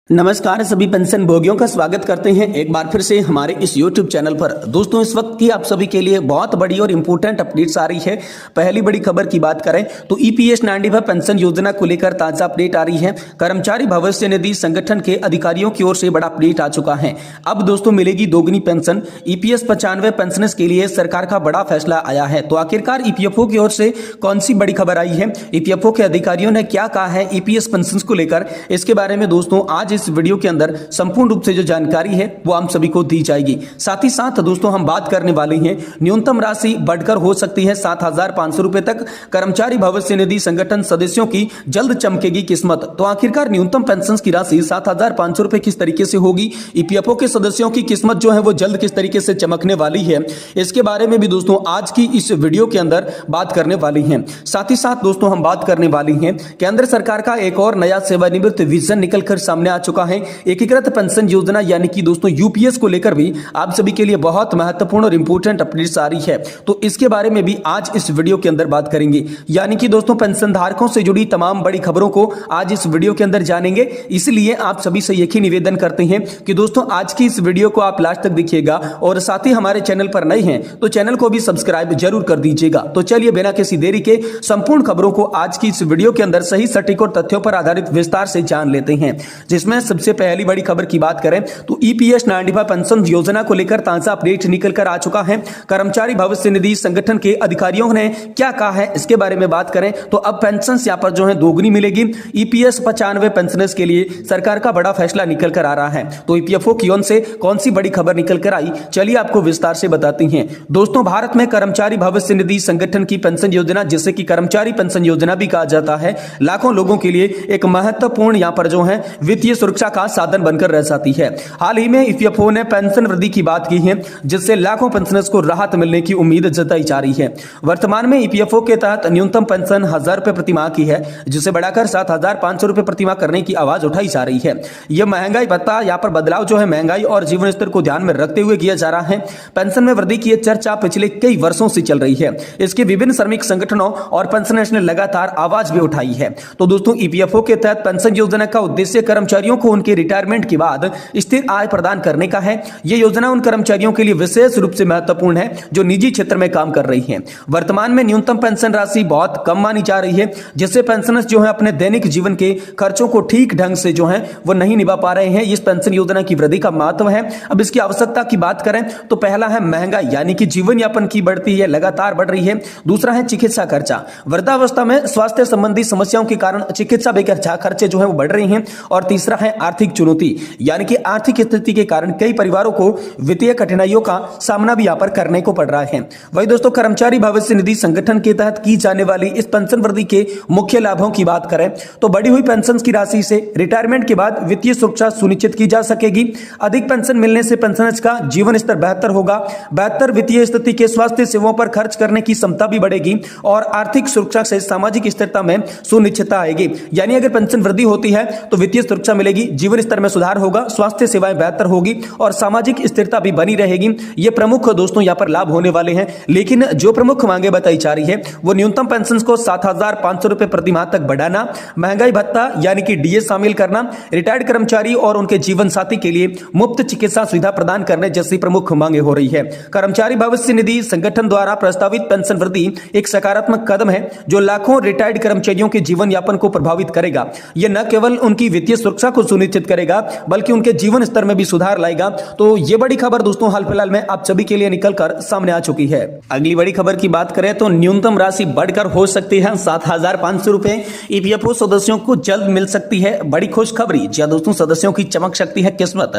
नमस्कार सभी पेंशन भोगियों का स्वागत करते हैं एक बार फिर से हमारे इस YouTube चैनल पर। दोस्तों इस वक्त की आप सभी के लिए बहुत बड़ी और इंपॉर्टेंट अपडेट्स आ रही है। पहली बड़ी खबर की बात करें तो EPS 95 पेंशन योजना को लेकर ताजा अपडेट आ रही है। कर्मचारी भविष्य निधि संगठन के अधिकारियों की ओर से बड़ा अपडेट आ चुका है। अब दोस्तों मिलेगी दोगुनी पेंशन। EPS 95 पेंशनर्स के लिए सरकार का बड़ा फैसला आया है। तो आखिरकार EPFO की ओर से कौन सी बड़ी खबर आई है, EPFO के अधिकारियों ने क्या कहा है EPS पेंशन को लेकर, इसके बारे में दोस्तों आज इस वीडियो के अंदर संपूर्ण रूप से जो जानकारी है वो हम सभी को दी जाएगी। साथ ही साथ दोस्तों हम बात करने वाले हैं न्यूनतम राशि बढ़कर हो सकती है 7,500 रुपए तक। कर्मचारी भविष्य निधि संगठन सदस्यों की जल्द चमकेगी किस्मत। तो आखिरकार न्यूनतम पेंशन की राशि 7,500 रुपए किस तरीके से होगी, EPFO के सदस्यों की किस्मत जो है वो जल्द किस तरीके से चमकने वाली है, इसके बारे में भी दोस्तों आज की इस वीडियो के अंदर बात करने वाली हैं। साथ ही साथ दोस्तों हम बात करने वाली हैं केंद्र सरकार का एक और नया सेवानिवृत्त विजन निकलकर सामने आ चुका है। एकीकृत पेंशन योजना यानी कि दोस्तों यूपीएस को लेकर भी आप सभी के लिए बहुत महत्वपूर्ण और इंपोर्टेंट अपडेट्स आ रही है। तो इसके बारे में भी आज इस वीडियो के अंदर बात करेंगे। यानी कि दोस्तों पेंशन धारकों से जुड़ी तमाम बड़ी खबरों को आज इस वीडियो के अंदर जानेंगे। इसलिए आप सभी से एक ही निवेदन करते हैं कि दोस्तों आज की इस वीडियो को आप लास्ट तक देखिएगा और साथ ही हमारे चैनल पर नए हैं तो चैनल को भी सब्सक्राइब जरूर कर दीजिएगा। तो चलिए बिना किसी देरी के संपूर्ण खबरों को आज की इस वीडियो के अंदर सही सटीक और तथ्यों पर आधारित विस्तार से जान लेते हैं। जिसमें सबसे पहली बड़ी खबर की बात करें तो EPS 95 पेंशन योजना को लेकर ताजा अपडेट निकल कर आ चुका है। कर्मचारी भविष्य निधि संगठन के अधिकारियों ने क्या कहा है इसके बारे में बात करें तो अब पेंशन यहां पर जो है दोगुनी मिलेगी। EPS 95 पेंशनर्स के लिए सरकार का बड़ा फैसला निकल कर आ रहा है। तो EPFO की ओर से कौन सी बड़ी खबर निकल कर आई, चलिए आपको विस्तार से बताती हैं। दोस्तों भारत में कर्मचारी भविष्य निधि संगठन की पेंशन योजना, जिसे कि कर्मचारी पेंशन योजना भी कहा जाता है, लाखों लोगों के लिए एक महत्वपूर्ण यहां पर जो है वित्तीय सुरक्षा का साधन बनकर रह जाती है। हाल ही में EPFO ने पेंशन वृद्धि की बात की है, जिससे लाखों पेंशनर्स को राहत मिलने की उम्मीद जताई जा रही है। वर्तमान में EPFO के तहत न्यूनतम पेंशन 1,000 रुपए प्रति माह की है, जिसे बढ़ाकर 7,500 रुपए प्रति माह करने की आवाज उठाई जा रही है। यह महंगाई भत्ता यहाँ पर बदलाव जो है महंगाई और जीवन स्तर को ध्यान में रखते हुए किया जा रहा है। पेंशन में वृद्धि की चर्चा पिछले कई वर्षों से चल रही है। इसके विभिन्न श्रमिक संगठनों और पेंशनर्स ने लगातार आवाज भी उठाई है। तो दोस्तों EPFO के तहत पेंशन योजना का उद्देश्य कर्मचारियों को उनके रिटायरमेंट के बाद स्थिर आय प्रदान करने का है। यह योजना उन कर्मचारियों के लिए विशेष रूप से महत्वपूर्ण है जो निजी क्षेत्र में काम कर रही हैं। वर्तमान में न्यूनतम पेंशन राशि बहुत कम मानी जा रही है, जिससे पेंशनर्स जो है अपने दैनिक जीवन के खर्चों को ठीक ढंग से जो है वो नहीं निभा पा रहे हैं। इस पेंशन योजना की वृद्धि का महत्व है। अब इसकी आवश्यकता की बात करें तो पहला है महंगाई, यानी कि जीवन यापन की बढ़ती है, लगातार बढ़ रही है। दूसरा है चिकित्सा खर्चा, वृद्धावस्था में स्वास्थ्य संबंधी समस्याओं के कारण चिकित्सा खर्चे जो है वो बढ़ रही हैं। और तीसरा है आर्थिक चुनौती, यानी कि आर्थिक स्थिति के कारण कई परिवारों को वित्तीय कठिनाइयों का सामना भी यहां पर करने को पड़ रहा है। वही दोस्तों कर्मचारी भविष्य निधि संगठन के तहत की जाने वाली इस पेंशन वृद्धि के मुख्य लाभों की बात करें तो बढ़ी हुई पेंशन की राशि से रिटायरमेंट के बाद वित्तीय सुरक्षा सुनिश्चित की जा सकेगी। अधिक पेंशन मिलने से पेंशनर्स का जीवन स्तर बेहतर होगा। बेहतर वित्तीय स्थिति के स्वास्थ्य सेवाओं पर खर्च करने की क्षमता भी बढ़ेगी और आर्थिक सुरक्षा से सामाजिक स्थिरता में सुनिश्चितता आएगी। यानी अगर पेंशन वृद्धि होती है तो वित्तीय सुरक्षा मिलेगी, जीवन स्तर में सुधार होगा, स्वास्थ्य सेवाएं बेहतर होगी और सामाजिक स्थिरता भी बनी रहेगी। ये प्रमुख दोस्तों यहां पर लाभ होने वाले हैं। लेकिन जो प्रमुख मांगे बताई जा रही है वो न्यूनतम पेंशन को 7,500 रुपए प्रति माह तक बढ़ाना, महंगाई भत्ता यानी कि DA शामिल करना, रिटायर्ड कर्मचारी और उनके जीवन साथी के लिए मुफ्त चिकित्सा सुविधा प्रदान करने जैसी प्रमुख मांगे हो रही है। कर्मचारी भविष्य निधि संगठन द्वारा प्रस्तावित पेंशन वृद्धि एक सकारात्मक कदम है जो लाखों रिटायर्ड कर्मचारियों के जीवन यापन को प्रभावित करेगा। यह न केवल उनकी वित्तीय सुरक्षा को सुनिश्चित करेगा बल्कि उनके जीवन स्तर में भी सुधार लाएगा। तो ये बड़ी खबर दोस्तों हाल फिलहाल में आप सभी के लिए निकलकर सामने आ चुकी है। अगली बड़ी खबर की बात करें तो न्यूनतम राशि बढ़कर हो सकती है 7,500 रुपए। EPFO सदस्यों को जल्द मिल सकती है बड़ी खुशखबरी। जी दोस्तों सदस्यों की चमक सकती है किस्मत।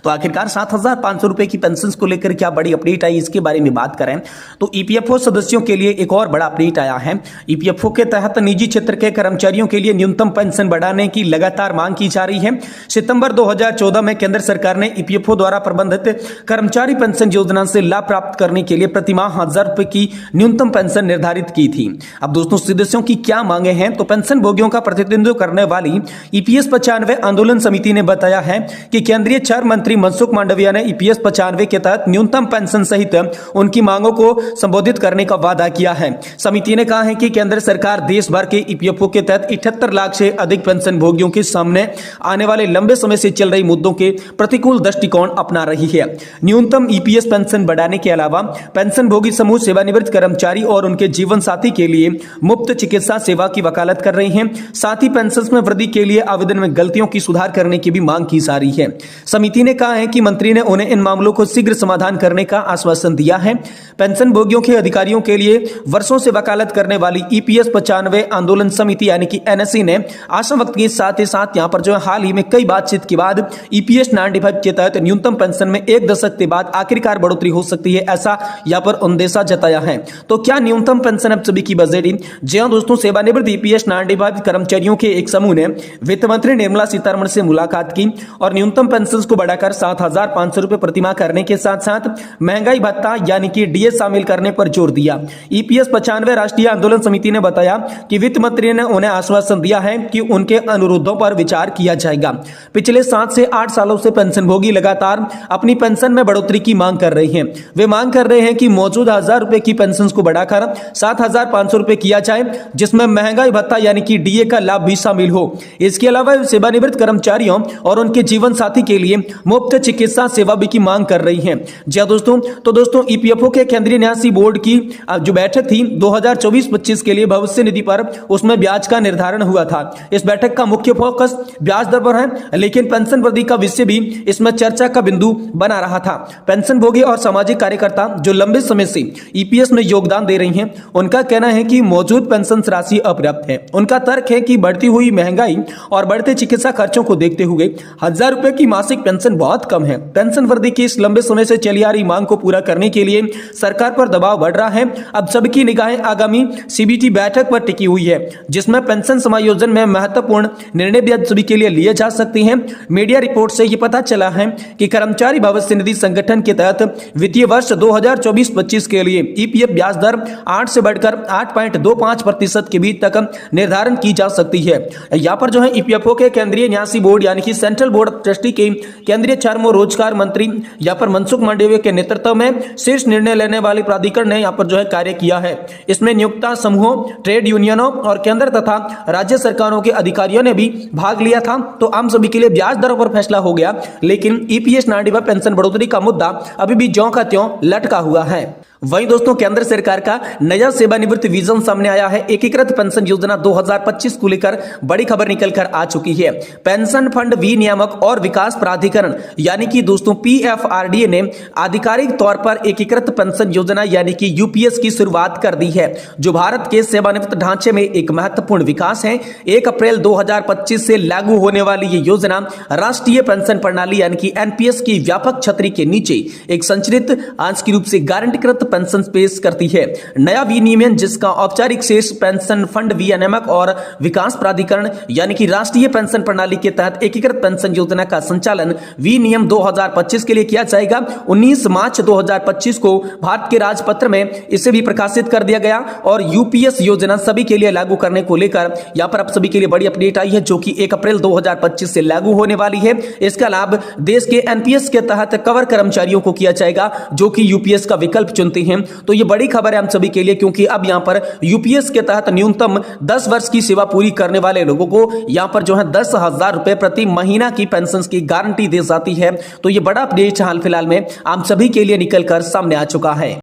तो आखिरकार 7,500 रुपए की पेंशन को लेकर क्या बड़ी अपडेट आई, इसके बारे में बात करें तो EPFO सदस्यों के लिए एक और बड़ा अपडेट आया है। EPFO के तहत निजी क्षेत्र के कर्मचारियों के लिए न्यूनतम पेंशन बढ़ाने की लगातार मांग की जा रही है। सितंबर 2014 में केंद्र सरकार ने EPFO द्वारा प्रबंधित कर्मचारी पेंशन योजना से लाभ प्राप्त करने के लिए प्रति माह 1,000 रुपए की न्यूनतम पेंशन निर्धारित की थी। अब दोस्तों सदस्यों की क्या मांगे हैं तो पेंशन भोगियों का प्रतिनिधित्व करने वाली EPS 95 आंदोलन समिति ने बताया है कि केंद्रीय चार मंत्री मनसुख मांडविया ने EPS 95 के तहत न्यूनतम पेंशन सहित उनकी मांगों को संबोधित करने का वादा किया है। समिति ने कहा है कि केंद्र सरकार देश भर के EPFO के तहत 78 लाख से अधिक पेंशन भोगियों के सामने आने वाले लंबे समय से चल रही मुद्दों के प्रतिकूल दृष्टिकोण अपना रही है। न्यूनतम ईपीएस पेंशन बढ़ाने के अलावा पेंशन भोगी समूह सेवानिवृत्त कर्मचारी और उनके जीवन साथी के लिए मुफ्त चिकित्सा सेवा की वकालत कर रही हैं। साथ ही पेंशन में वृद्धि के लिए आवेदन में गलतियों की सुधार करने की भी मांग की जा रही है। समिति ने कहा है कि मंत्री ने उन्हें इन मामलों को शीघ्र समाधान करने का आश्वासन दिया है। पेंशन भोगियों के अधिकारियों के लिए वर्षों से वकालत करने वाली ईपीएस 95 आंदोलन समिति यानी कि एनएससी ने आशा व्यक्त की। साथ ही साथ यहां पर जो है हाल ही में कई बातचीत के बाद ईपीएस 95 के तहत न्यूनतम पेंशन में 1 दशक के बाद आखिरकार बढ़ोतरी हो सकती है, ऐसा यहां पर अंदेशा जताया है। तो क्या न्यूनतम पेंशन अब सभी की बजट? जी हां दोस्तों, सेवानिवृत्त ईपीएस 95 कर्मचारियों के एक समूह ने वित्त मंत्री निर्मला सीतारमण से मुलाकात की और न्यूनतम पेंशन को बढ़ाकर 7,500 रुपए प्रतिमाह करने के साथ साथ महंगाई भत्ता यानी कि डीए शामिल करने पर जोर दिया। ईपीएस 95 राष्ट्रीय आंदोलन समिति ने बताया कि वित्त मंत्री ने उन्हें आश्वासन दिया है कि उनके अनुरोधों पर विचार किया जाएगा। पिछले 7 से 8 सालों से पेंशनभोगी लगातार अपनी पेंशन में बढ़ोतरी की मांग कर रहे हैं। वे मांग कर रहे हैं कि मौजूदा 1,000 रुपए की पेंशन को बढ़ाकर 7,500 रुपए किया जाए, जिसमें महंगाई भत्ता यानी कि डीए का लाभ भी शामिल हो। इसके अलावा सेवानिवृत्त कर्मचारियों और उनके जीवन साथी के लिए मुफ्त चिकित्सा सेवा भी की मांग कर रही है। जी हां दोस्तों, तो दोस्तों ईपीएफओ के केंद्रीय न्यासी बोर्ड की जो बैठक थी 2024-25 के लिए भविष्य निधि पर, उसमें ब्याज का निर्धारण हुआ था। इस बैठक का मुख्य फोकस ब्याज दर पर है, लेकिन पेंशन वृद्धि का विषय भी इसमें चर्चा का बिंदु बना रहा था। पेंशन भोगी और सामाजिक कार्यकर्ता जो लंबे समय से ईपीएस में योगदान दे रही हैं, उनका कहना है कि मौजूद पेंशन राशि अपर्याप्त है। उनका तर्क है कि बढ़ती हुई महंगाई और बढ़ते चिकित्सा खर्चों को देखते हुए 1,000 रुपए की मासिक पेंशन बहुत कम है। पेंशन वृद्धि की इस लंबे समय से चली आ रही मांग को पूरा करने के लिए सरकार पर दबाव बढ़ रहा है। अब सबकी निगाहें आगामी सीबीटी बैठक पर टिकी हुई है, जिसमें पेंशन समायोजन में महत्वपूर्ण निर्णय भी सभी के लिए लिए जा सकते हैं। मीडिया रिपोर्ट से यह पता चला है कि कर्मचारी भविष्य निधि संगठन के तहत वित्तीय वर्ष 2024-25 के लिए ईपीएफ ब्याज दर 8 से बढ़कर 8.25% के बीच तक निर्धारण की जा सकती है। यहाँ पर जो है ईपीएफओ के केंद्रीय न्यासी बोर्ड यानी कि सेंट्रल बोर्ड ऑफ ट्रस्टी के केंद्रीय श्रम और रोजगार मंत्री यहाँ पर मनसुख मांडविया के नेतृत्व में शीर्ष निर्णय लेने वाले प्राधिकरण ने यहाँ पर जो है कार्य किया है। इसमें नियोक्ता समूहों, ट्रेड यूनियनों और केंद्र तथा राज्य सरकारों के अधिकारियों ने भी भाग लिया था। तो आम सभी के लिए ब्याज दरों पर फैसला हो गया, लेकिन ईपीएस 95 पेंशन बढ़ोतरी का मुद्दा अभी भी ज्यों का त्यों लटका हुआ है। वहीं दोस्तों केंद्र सरकार का नया सेवानिवृत्ति विजन सामने आया है। एकीकृत पेंशन योजना 2025 को लेकर बड़ी खबर निकल कर आ चुकी है। पेंशन फंड विनियामक और विकास प्राधिकरण यानी कि दोस्तों पीएफआरडीए ने आधिकारिक तौर पर एकीकृत पेंशन योजना यानी कि यूपीएस की शुरुआत कर दी है, जो भारत के सेवानिवृत्त ढांचे में एक महत्वपूर्ण विकास है। 1 अप्रैल 2025 से लागू होने वाली ये योजना राष्ट्रीय पेंशन प्रणाली यानी कि एनपीएस की व्यापक छतरी के नीचे एक संरचित आंशिक रूप से गारंटीकृत पेंशन पेश करती है। नया विनियमन जिसका औपचारिक शेष पेंशन फंड विनियामक और विकास प्राधिकरण यानी कि राष्ट्रीय पेंशन प्रणाली के तहत एकीकृत पेंशन योजना का संचालन विनियम 2025 के लिए किया जाएगा। 19 मार्च 2025 को भारत के राजपत्र में इसे भी प्रकाशित कर दिया गया और यूपीएस योजना सभी के लिए लागू करने को लेकर यहाँ पर अब सभी के लिए बड़ी अपडेट आई है, जो कि 1 अप्रैल 2025 से लागू होने वाली है। इसका लाभ देश के एनपीएस के तहत कवर कर्मचारियों को किया जाएगा, जो कि यूपीएस का विकल्प चुनते हैं। तो ये बड़ी खबर है हम सभी के लिए, क्योंकि अब यहां पर यूपीएस के तहत न्यूनतम 10 वर्ष की सेवा पूरी करने वाले लोगों को यहां पर जो है 10,000 रुपए प्रति महीना की पेंशन की गारंटी दी जाती है। तो ये बड़ा अपडेट हाल फिलहाल में हम सभी के लिए निकल कर सामने आ चुका है।